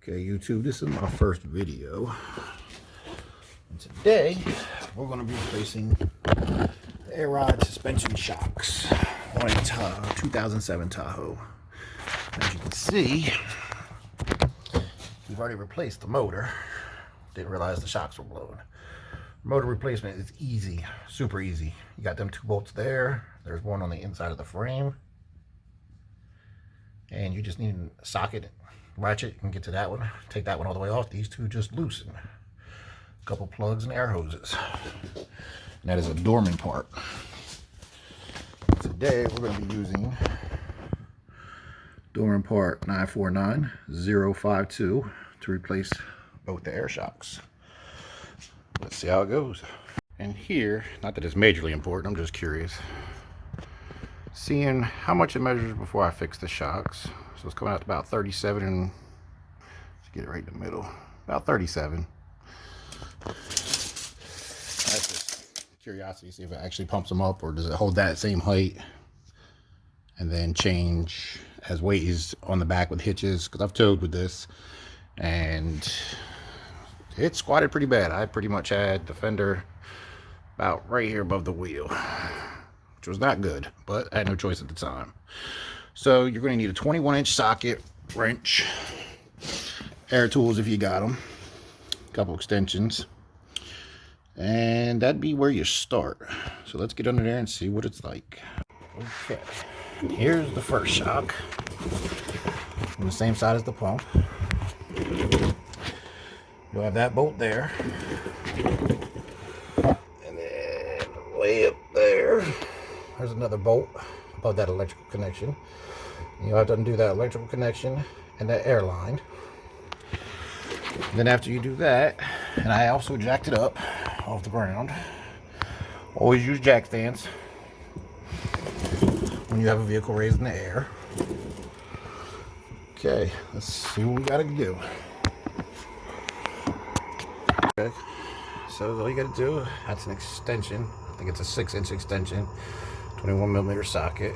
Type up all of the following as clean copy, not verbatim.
Okay, YouTube, this is my first video. And today, we're going to be replacing the air ride suspension shocks on a 2007 Tahoe. As you can see, we've already replaced the motor. Didn't realize the shocks were blown. Motor replacement is easy, super easy. You got them 2 bolts there. There's one on the inside of the frame. And you just need a socket, ratchet, and get to that one. Take that one all the way off. These 2 just loosen. A couple plugs and air hoses. And that is a dormant part. Today we're going to be using dormant part 949052 to replace both the air shocks. Let's see how it goes. And here, not that it's majorly important, I'm just curious, seeing how much it measures before I fix the shocks. So it's coming out to about 37, and let's get it right in the middle, about 37. That's just curiosity, see if it actually pumps them up, or does it hold that same height and then change as weight is on the back with hitches, because I've towed with this and it squatted pretty bad. I pretty much had the fender about right here above the wheel, which was not good, but I had no choice at the time. So you're going to need a 21-inch socket, wrench, air tools if you got them, a couple extensions, and that'd be where you start. So let's get under there and see what it's like. Okay, here's the first shock on the same side as the pump. You'll have that bolt there, and then way up there, there's another bolt above that electrical connection. You'll have to undo that electrical connection and that air line. And then after you do that, and I also jacked it up off the ground. Always use jack stands when you have a vehicle raised in the air. Okay, let's see what we gotta do. Okay, so all you gotta do, that's an extension. I think it's a 6-inch extension, 21mm socket.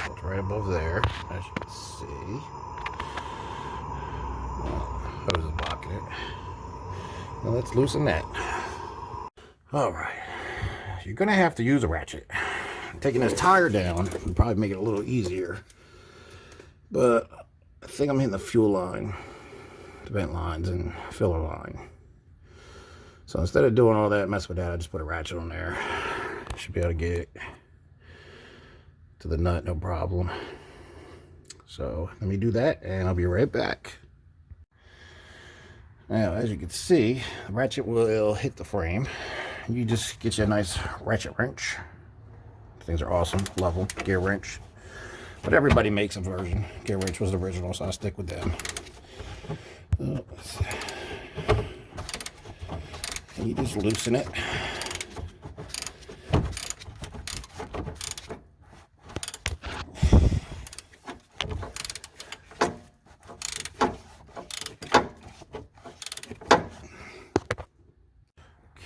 It's right above there, as you can see. Hose is blocking it. Now let's loosen that. Alright, you're gonna have to use a ratchet. Taking this tire down would probably make it a little easier, but I think I'm hitting the fuel line, the vent lines, and filler line. So instead of doing all that mess with that, I just put a ratchet on there. Should be able to get it to the nut, no problem. So let me do that, and I'll be right back. Now, as you can see, the ratchet will hit the frame. You just get you a nice ratchet wrench. Things are awesome, love them. Gear wrench, but everybody makes a version. Gear wrench was the original, so I stick with them. And you just loosen it.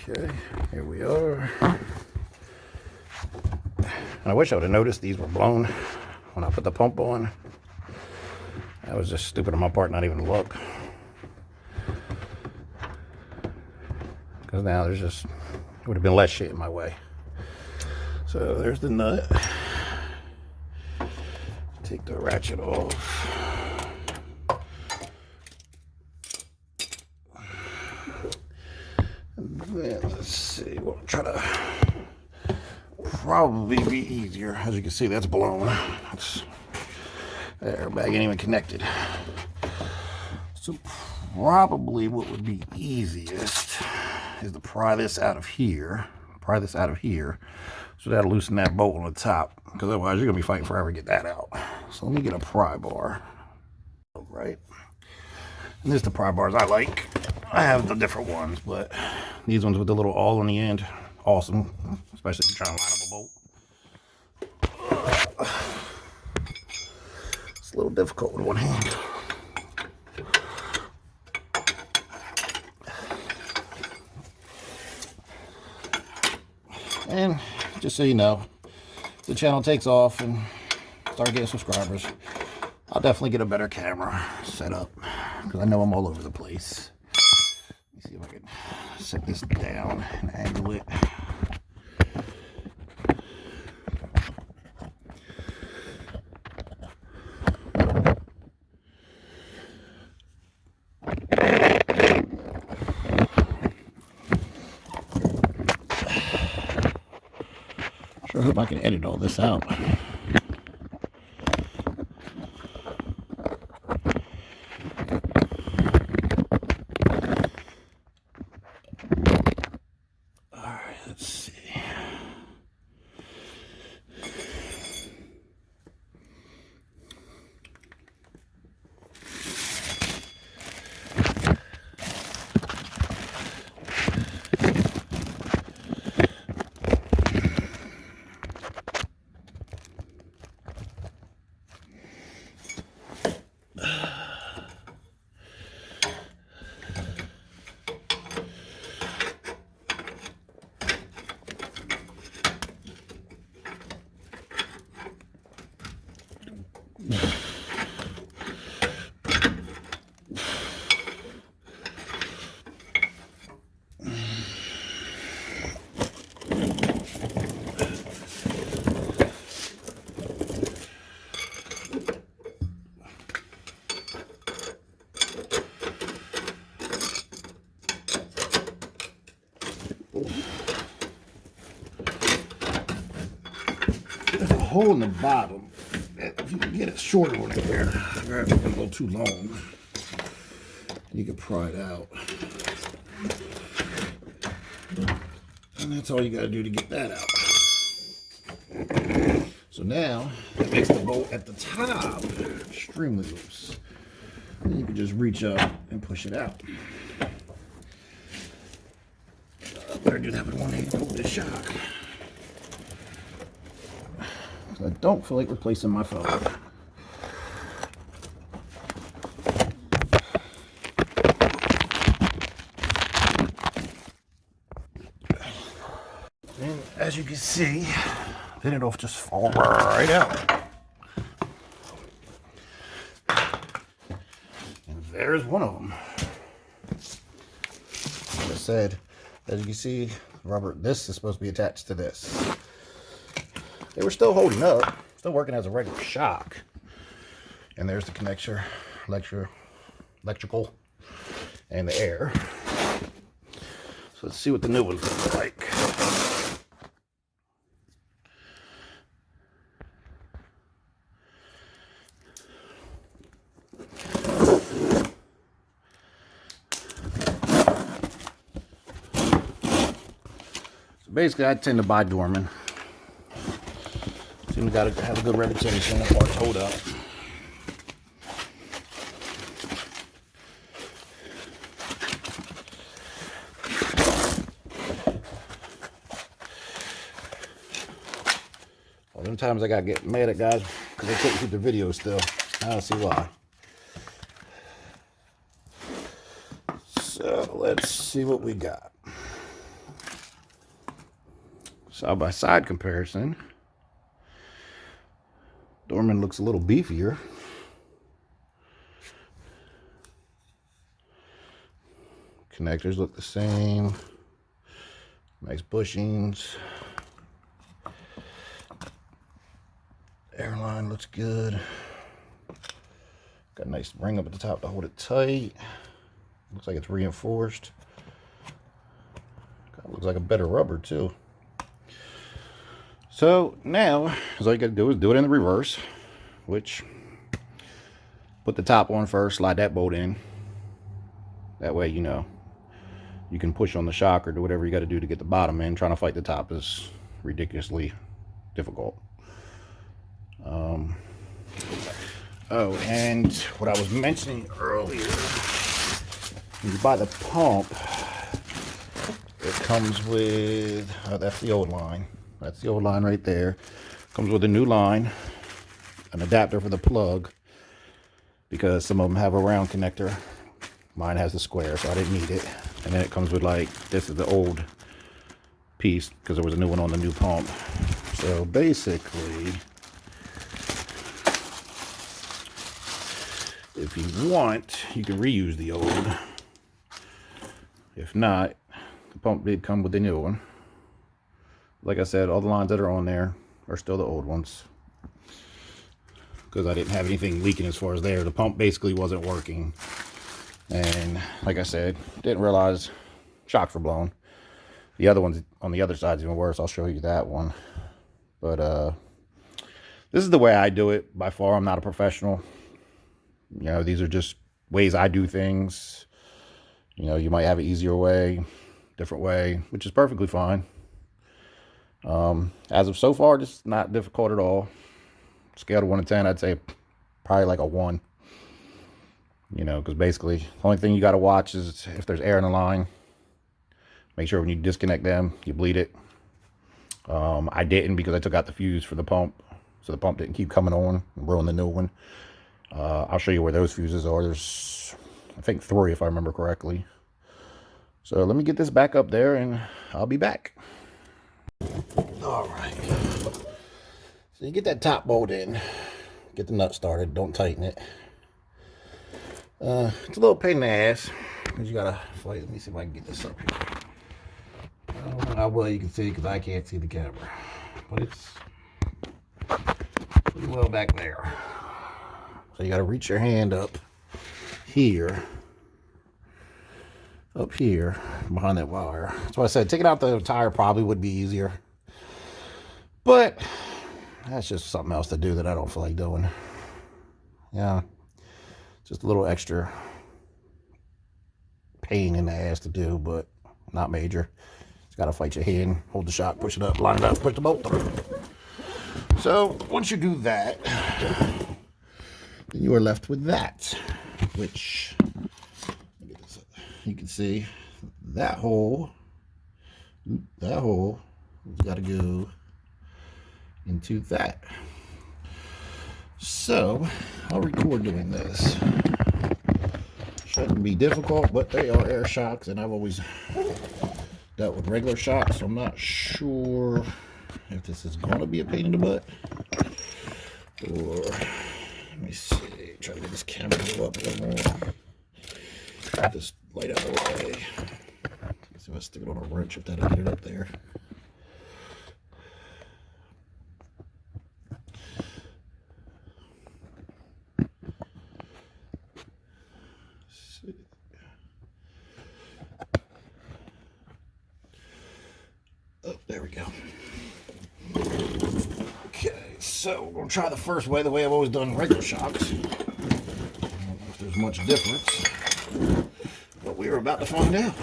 Okay, here we are. And I wish I would have noticed these were blown when I put the pump on. That was just stupid on my part, not even to look. Because now there's just, it would have been less shit in my way. So there's the nut. Take the ratchet off. And then let's see, we'll try to probably be easier. As you can see, that's blown. That's, the airbag ain't even connected. So probably what would be easiest is to pry this out of here. Pry this out of here. So that'll loosen that bolt on the top, because otherwise you're gonna be fighting forever to get that out. So let me get a pry bar. All right. And this is the pry bars I like. I have the different ones, but these ones with the little awl on the end, awesome. Especially if you're trying to line up a bolt. It's a little difficult with one hand. And just so you know, if the channel takes off and start getting subscribers, I'll definitely get a better camera set up. because I know I'm all over the place. Let me see if I can set this down and angle it. Sure hope I can edit all this out. Alright, let's see. There's a hole in the bottom. If you can get it shorter one there, it's a little too long. You can pry it out. And that's all you got to do to get that out. So now, that makes the bolt at the top extremely loose. Then you can just reach up and push it out. Better do that with one hand over the shock. I don't feel like replacing my phone. And as you can see, then it'll just fall right out. And there's one of them. Like I said, as you can see, rubber, this is supposed to be attached to this. They were still holding up, still working as a regular shock. And there's the connector, electrical, and the air. So let's see what the new ones look like. So basically, I tend to buy Dorman. Seem to gotta have a good reputation. The parts hold up. All them times I gotta get mad at guys because they couldn't keep the video still. I don't see why. So let's see what we got. Side by side comparison. Dorman looks a little beefier. Connectors look the same. Nice bushings. Airline looks good. Got a nice ring up at the top to hold it tight. Looks like it's reinforced. Looks like a better rubber too. So now, all you got to do is do it in the reverse, which put the top on first, slide that bolt in. That way, you know, you can push on the shock or do whatever you got to do to get the bottom in. Trying to fight the top is ridiculously difficult. Oh, and what I was mentioning earlier, when you buy the pump, it comes with, that's the old line. That's the old line right there. Comes with a new line, an adapter for the plug, because some of them have a round connector. Mine has the square, so I didn't need it. And then it comes with, like, this is the old piece, because there was a new one on the new pump. So basically, If you want, you can reuse the old. If not, the pump did come with the new one. Like I said, all the lines that are on there are still the old ones, because I didn't have anything leaking as far as there. The pump basically wasn't working. And like I said, didn't realize shocks were blown. The other one's on the other side is even worse. I'll show you that one. But this is the way I do it. By far, I'm not a professional. You know, these are just ways I do things. You know, you might have an easier way, different way, which is perfectly fine. As of so far, it's not difficult at all. Scale of 1 to 10, I'd say probably like a 1. You know, because basically the only thing you got to watch is if there's air in the line. Make sure when you disconnect them, you bleed it. I didn't, because I took out the fuse for the pump, so the pump didn't keep coming on and ruin the new one. I'll show you where those fuses are. There's, I think, 3 if I remember correctly. So let me get this back up there and I'll be back. All right. So you get that top bolt in, get the nut started, don't tighten it. It's a little pain in the ass, because you gotta fight. Let me see if I can get this up here. I don't know how well you can see, because I can't see the camera, but it's pretty well back there. So you gotta reach your hand up here, behind that wire. That's why I said taking out the tire probably would be easier, but that's just something else to do that I don't feel like doing. Yeah, just a little extra pain in the ass to do, but not major. Just gotta fight your hand, hold the shock, push it up, line it up, push the bolt through. So once you do that, then you are left with that, which you can see that hole has got to go into that. So I'll record doing this. Shouldn't be difficult, but they are air shocks, and I've always dealt with regular shocks, so I'm not sure if this is going to be a pain in the butt, or let me see, try to get this camera to go up a little more. Get this light out of the way. Let's see if I stick it on a wrench, if that'll get it up there. Oh, there we go. Okay, so we're going to try the first way, the way I've always done regular shocks. I don't know if there's much difference, but we're about to find out.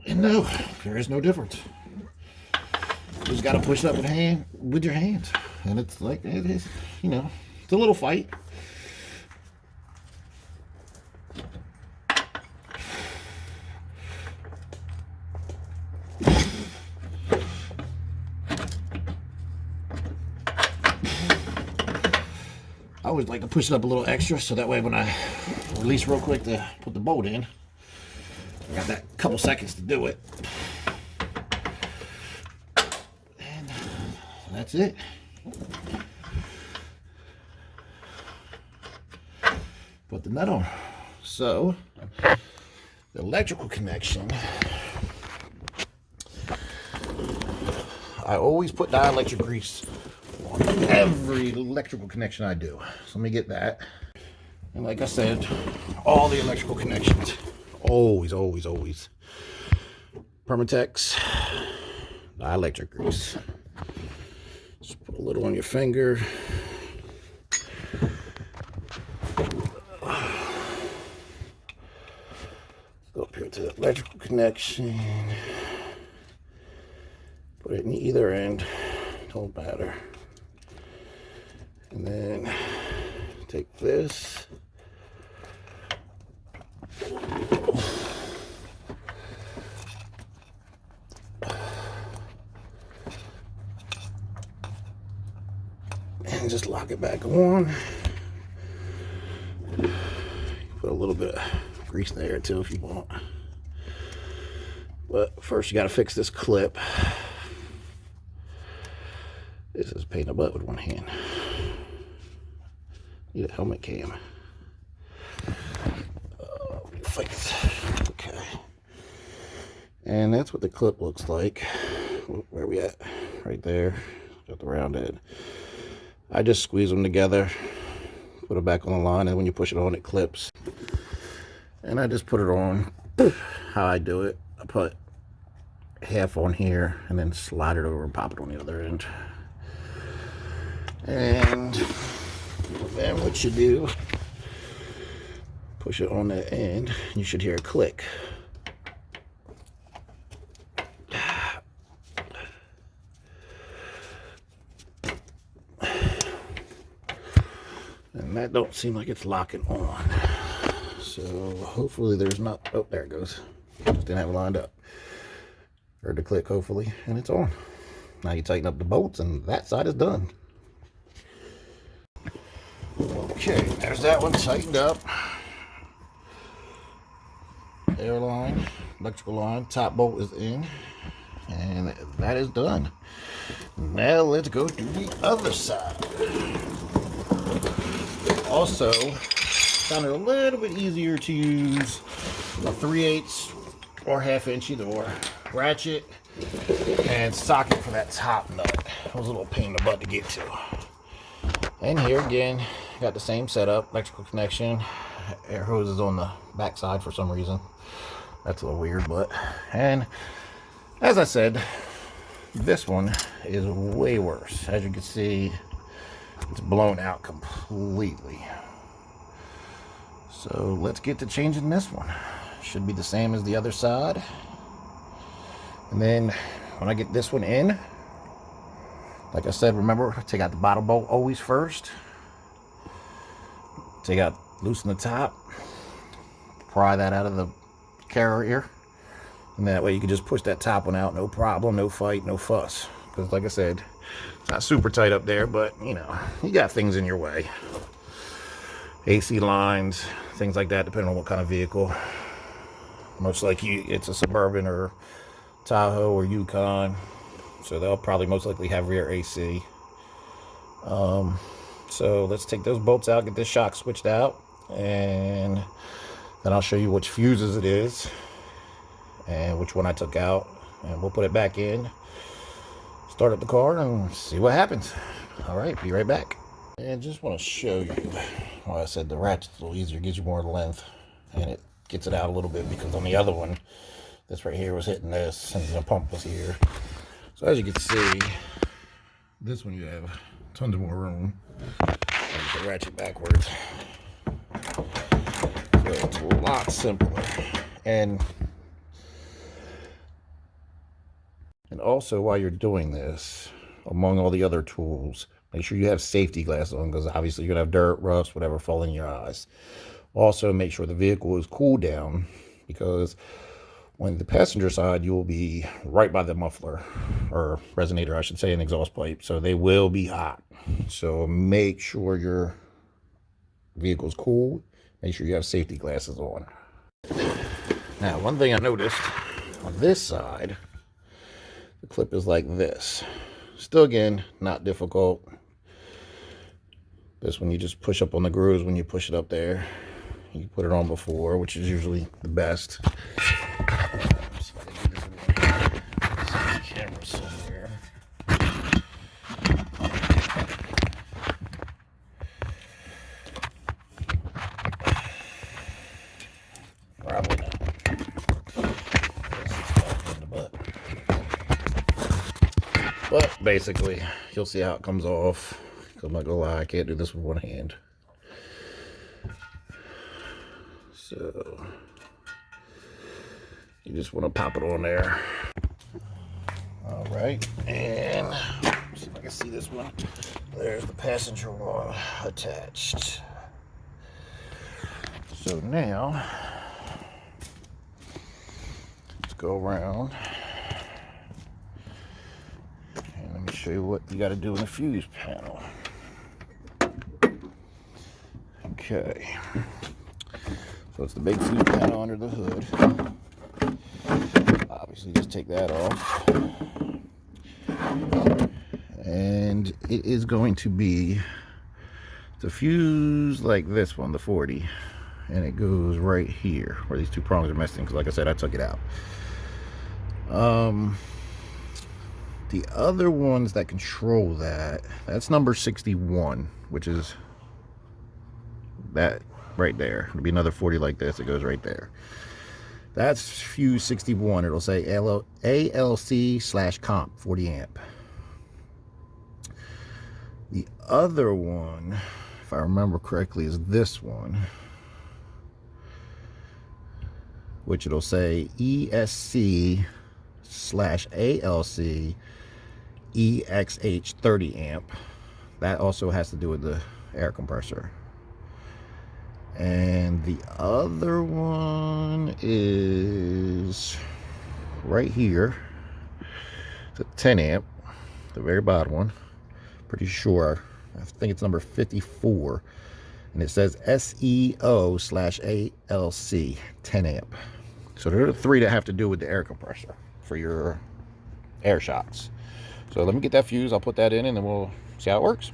And no, there is no difference. You just got to push it up with your hands. And it's like, it is, you know, it's a little fight. I always like to push it up a little extra, so that way when I release real quick to put the bolt in, I got that couple seconds to do it. And that's it. Put the nut on. So the electrical connection, I always put dielectric grease on every electrical connection I do. So let me get that. And like I said, all the electrical connections, always Permatex dielectric grease. Just put a little on your finger. Go up here to the electrical connection. Put it in either end, don't matter. And then take this. And just lock it back on. Put a little bit of grease there too if you want. But first you got to fix this clip. This is a pain in the butt with one hand. Need a helmet cam. Okay. And that's what the clip looks like. Where are we at? Right there. Got the round end. I just squeeze them together, put it back on the line, and when you push it on, it clips. And I just put it on how I do it. I put half on here and then slide it over and pop it on the other end. And then what you do, push it on the end, you should hear a click. And that don't seem like it's locking on. So hopefully there's not, oh, there it goes. Just didn't have it lined up. Heard the click, hopefully, and it's on. Now you tighten up the bolts and that side is done. Okay, there's that one tightened up. Air line, electrical line, top bolt is in, and that is done. Now let's go to the other side. Also, found it a little bit easier to use a 3/8 or 1/2 inch, either or, ratchet and socket for that top nut. It was a little pain in the butt to get to. And here again, got the same setup, electrical connection, air hoses on the back side for some reason. That's a little weird, but, and as I said, this one is way worse. As you can see, it's blown out completely. So let's get to changing this one. Should be the same as the other side. And then when I get this one in, like I said, remember, take out the bottom bolt always first. Take out, loosen the top, pry that out of the carrier, and that way you can just push that top one out, no problem, no fight, no fuss. Because like I said, it's not super tight up there, but you know, you got things in your way. AC lines, things like that, depending on what kind of vehicle. Most likely it's a Suburban or Tahoe or Yukon, so they'll probably most likely have rear AC. So let's take those bolts out, get this shock switched out, and then I'll show you which fuses it is and which one I took out, and we'll put it back in, start up the car, and see what happens. All right, be right back. And just want to show you why I said the ratchet's a little easier, gives you more length, and it gets it out a little bit, because on the other one, this right here was hitting this, and the pump was here. So as you can see, this one you have tons of more room. And the ratchet backwards. So it's a lot simpler. And also while you're doing this, among all the other tools, make sure you have safety glasses on, because obviously you're going to have dirt, rust, whatever fall in your eyes. Also, make sure the vehicle is cooled down, because when the passenger side, you will be right by the muffler, or resonator, I should say, an exhaust pipe. So they will be hot. So make sure your vehicle's cool. Make sure you have safety glasses on. Now, one thing I noticed on this side, the clip is like this. Still, again, not difficult. This one, you just push up on the grooves when you push it up there. You put it on before, which is usually the best. Camera somewhere. Probably not. But basically, you'll see how it comes off. I'm not gonna lie, I can't do this with one hand. So you just want to pop it on there. All right, and see if I can see this one. There's the passenger one attached. So now let's go around and let me show you what you got to do in the fuse panel. Okay, so it's the big fuse panel under the hood. Obviously So you just take that off. And it is going to be the fuse like this one, the 40. And it goes right here where these two prongs are missing, because like I said, I took it out. The other ones that control that's number 61, which is that right there. It'll be another 40 like this. It goes right there. That's fuse 61. It'll say ALC/comp 40 amp. The other one, if I remember correctly, is this one, which it'll say ESC/ALC EXH 30 amp. That also has to do with the air compressor. And the other one is right here. It's a 10 amp, the very bottom one. Pretty sure. I think it's number 54. And it says SEO/ALC 10 amp. So there are the three that have to do with the air compressor for your air shots. So let me get that fuse. I'll put that in and then we'll see how it works.